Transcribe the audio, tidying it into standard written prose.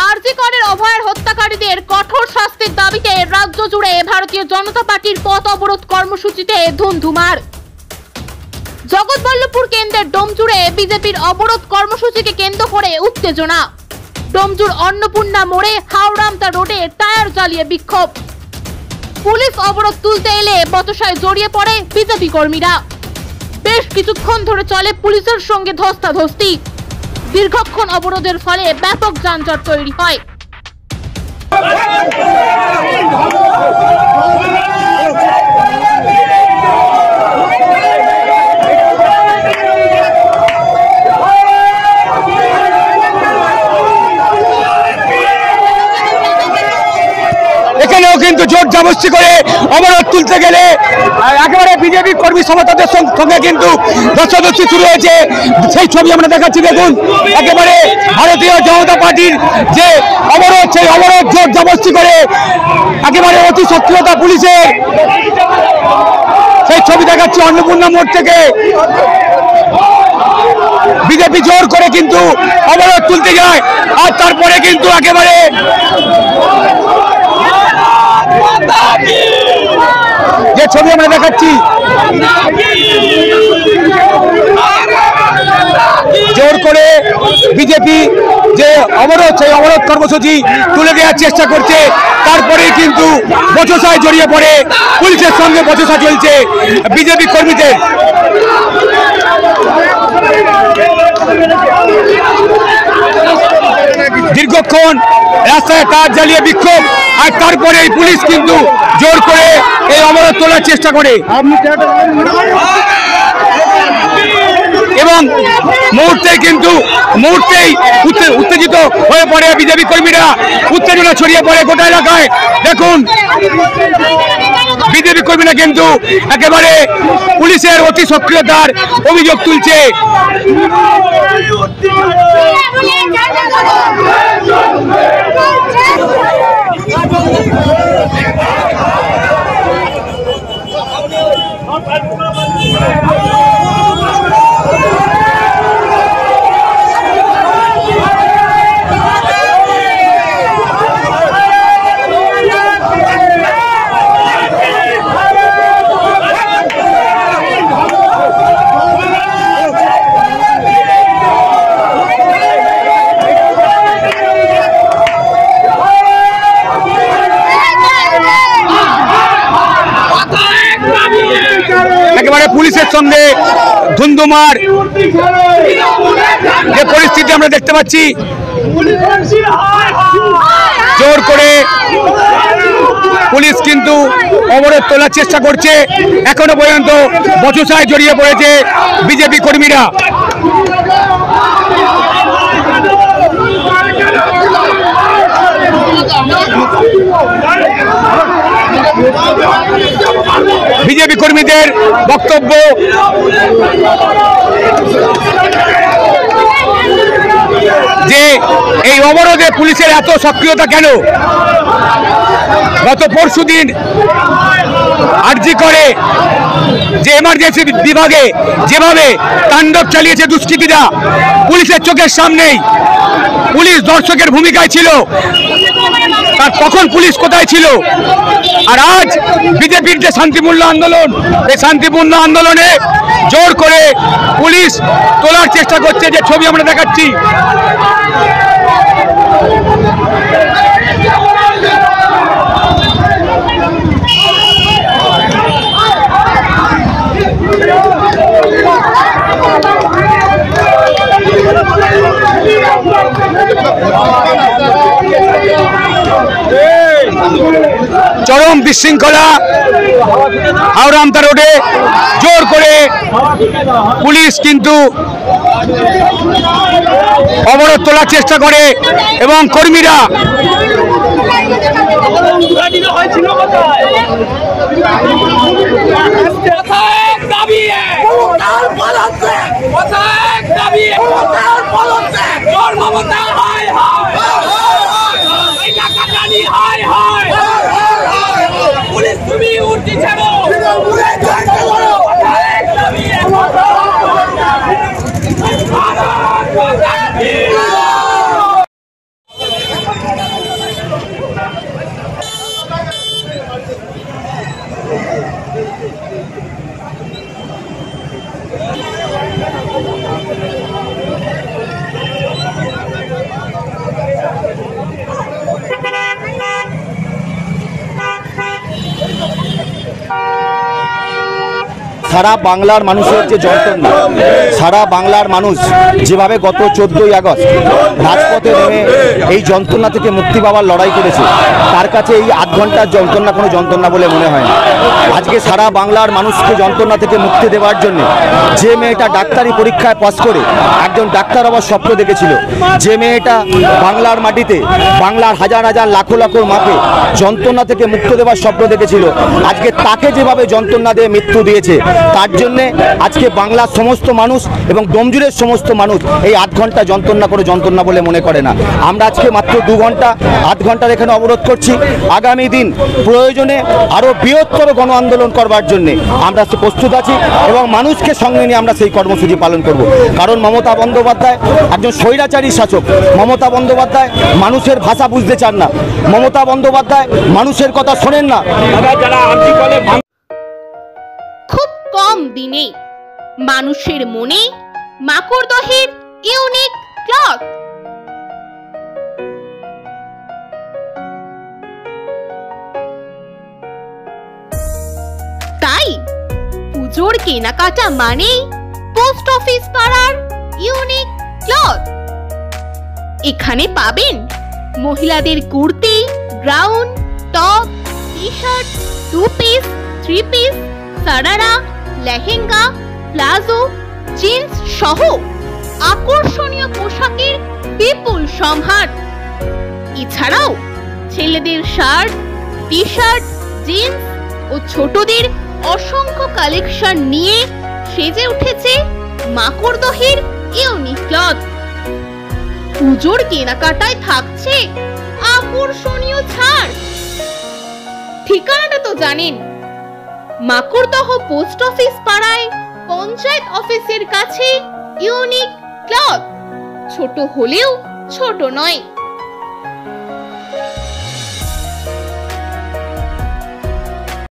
আরজি করের অভয়ের হত্যাকারীদের কঠোর শাস্তির দাবিতে রাজ্য জুড়ে ভারতীয় জনতা পার্টির পথ অবরোধ কর্মসূচিতে ধুমধুমার। জগৎবল্লভপুর কেন্দ্রের ডোমজুড়ে বিজেপির অবরোধ কর্মসূচিকে কেন্দ্র করে উত্তেজনা। ডোমজুর অন্নপূর্ণা মোড়ে হাওড়ামতা রোডে টায়ার জ্বালিয়ে বিক্ষোভ। পুলিশ অবরোধ তুলতে এলে বচসায় জড়িয়ে পড়ে বিজেপি কর্মীরা। বেশ কিছুক্ষণ ধরে চলে পুলিশের সঙ্গে ধস্তাধস্তি। দীর্ঘক্ষণ অবরোধের ফলে ব্যাপক যানজট তৈরি হয়। এখানেও কিন্তু জোর জবরদস্তি করে অবরোধ তুলতে গেলে একেবারে বিজেপি কর্মী সমর্থকদের সঙ্গে কিন্তু ধস্তাধস্তি শুরু হয়েছে। সেই ছবি আমরা দেখাচ্ছি, দেখুন একেবারে ভারতীয় জনতা পার্টির যে অবরোধ, সেই অবরোধ জোর জবরদস্তি করে একেবারে অতি সক্রিয়তা পুলিশের। সেই ছবি দেখাচ্ছি অন্নপূর্ণা মোড় থেকে। বিজেপি জোর করে কিন্তু অবরোধ তুলতে যায়, আর তারপরে কিন্তু একেবারে যে ছবি আমরা দেখাচ্ছি, জোর করে বিজেপি যে অবরোধ, সেই অবরোধ কর্মসূচি তুলে দেওয়ার চেষ্টা করছে। তারপরেই কিন্তু বচসায় জড়িয়ে পড়ে পুলিশের সঙ্গে বচসা চলছে বিজেপি কর্মীদের। দীর্ঘক্ষণ রাস্তায় টায়ার জ্বালিয়ে বিক্ষোভ, আর তারপরে পুলিশ কিন্তু জোর করে এই অবরোধ তোলার চেষ্টা করে এবং মুহূর্তেই উত্তেজিত হয়ে পড়ে বিজেপি কর্মীরা। উত্তেজনা ছড়িয়ে পড়ে গোটা এলাকায়। দেখুন বিজেপি কর্মীরা কিন্তু একেবারে পুলিশের অতি সক্রিয়তার অভিযোগ তুলছে। একেবারে পুলিশের সঙ্গে ধুন্ধুমার যে পরিস্থিতি আমরা দেখতে পাচ্ছি, জোর করে পুলিশ কিন্তু অবরোধ তোলার চেষ্টা করছে। এখনো পর্যন্ত বচসায় জড়িয়ে পড়েছে বিজেপি কর্মীরা। বিজেপি কর্মীদের বক্তব্য, যে এই অবরোধে পুলিশের এত সক্রিয়তা কেন? গত পরশুদিন আরজি করে যে এমার্জেন্সি বিভাগে যেভাবে তাণ্ডব চালিয়েছে দুষ্কৃতীরা, পুলিশের চোখের সামনেই পুলিশ দর্শকের ভূমিকায় ছিল, তার তখন পুলিশ কোথায় ছিল? আর আজ বিজেপির যে শান্তিপূর্ণ আন্দোলন, এই শান্তিপূর্ণ আন্দোলনে জোর করে পুলিশ তোলার চেষ্টা করছে। যে ছবি আমরা দেখাচ্ছি, চরম বিশৃঙ্খলা হাওড়ামতা রোডে। জোর করে পুলিশ কিন্তু অবরোধ তোলার চেষ্টা করে এবং কর্মীরা সারা বাংলার মানুষের যে যন্ত্রণা, সারা বাংলার মানুষ যেভাবে গত 14ই আগস্ট রাজপথে নেমে এই যন্ত্রণা থেকে মুক্তি পাওয়ার লড়াই করেছে, তার কাছে এই আধ ঘন্টার যন্ত্রণা কোনো যন্ত্রণা বলে মনে হয় না। আজকে সারা বাংলার মানুষকে যন্ত্রণা থেকে মুক্তি দেওয়ার জন্য যে মেয়েটা ডাক্তারি পরীক্ষায় পাস করে একজন ডাক্তার হওয়ার স্বপ্ন দেখেছিল, যে মেয়েটা বাংলার মাটিতে বাংলার হাজার হাজার লাখো লাখো মাকে যন্ত্রণা থেকে মুক্তি দেওয়ার স্বপ্ন দেখেছিল, আজকে তাকে যেভাবে যন্ত্রণা দিয়ে মৃত্যু দিয়েছে, তার জন্যে আজকে বাংলার সমস্ত মানুষ এবং ডোমজুরের সমস্ত মানুষ এই আধ ঘন্টা যন্ত্রণা করে যন্ত্রণা বলে মনে করে না। আমরা আজকে মাত্র 2 ঘন্টা আধ ঘন্টার এখানে অবরোধ করছি। আগামী দিন প্রয়োজনে আরও বৃহত্তর গণ আন্দোলন করবার জন্যে আমরা প্রস্তুত আছি এবং মানুষকে সঙ্গে নিয়ে আমরা সেই কর্মসূচি পালন করব। কারণ মমতা বন্দ্যোপাধ্যায় একজন স্বৈরাচারী শাসক। মমতা বন্দ্যোপাধ্যায় মানুষের ভাষা বুঝতে চান না। মমতা বন্দ্যোপাধ্যায় মানুষের কথা শোনেন না। খুব কম দিনে মানুষের মনে মাকড়দহের ইউনিক ক্লথ। তাই পুজোর কেনাকাটা মানেই পোস্ট অফিস পাড়ার ইউনিক ক্লথ। এখানে পাবেন মহিলাদের kurti, gown, top, T shirt, 2 piece, 3 piece, sharara, lehenga, palazzo, jeans সহ আকর্ষণীয় পোশাকের বিপুল সম্ভার। এছাড়াও ছেলেদের শার্ট, টি শার্ট, জিন্স ও ছোটদের অসংখ্য কালেকশন নিয়ে সেজে উঠেছে মাকড়দহের ইউনিক ক্লথ। পুজোর কেনাকাটায় থাকছে আকর্ষণীয় ছাড়। ঠিকানাটা তো জানেন, মাকড়দহ পোস্ট অফিস পাড়ায় পঞ্চায়েত অফিসের কাছে ইউনিক ক্লথ। ছোট হলেও ছোট নয়।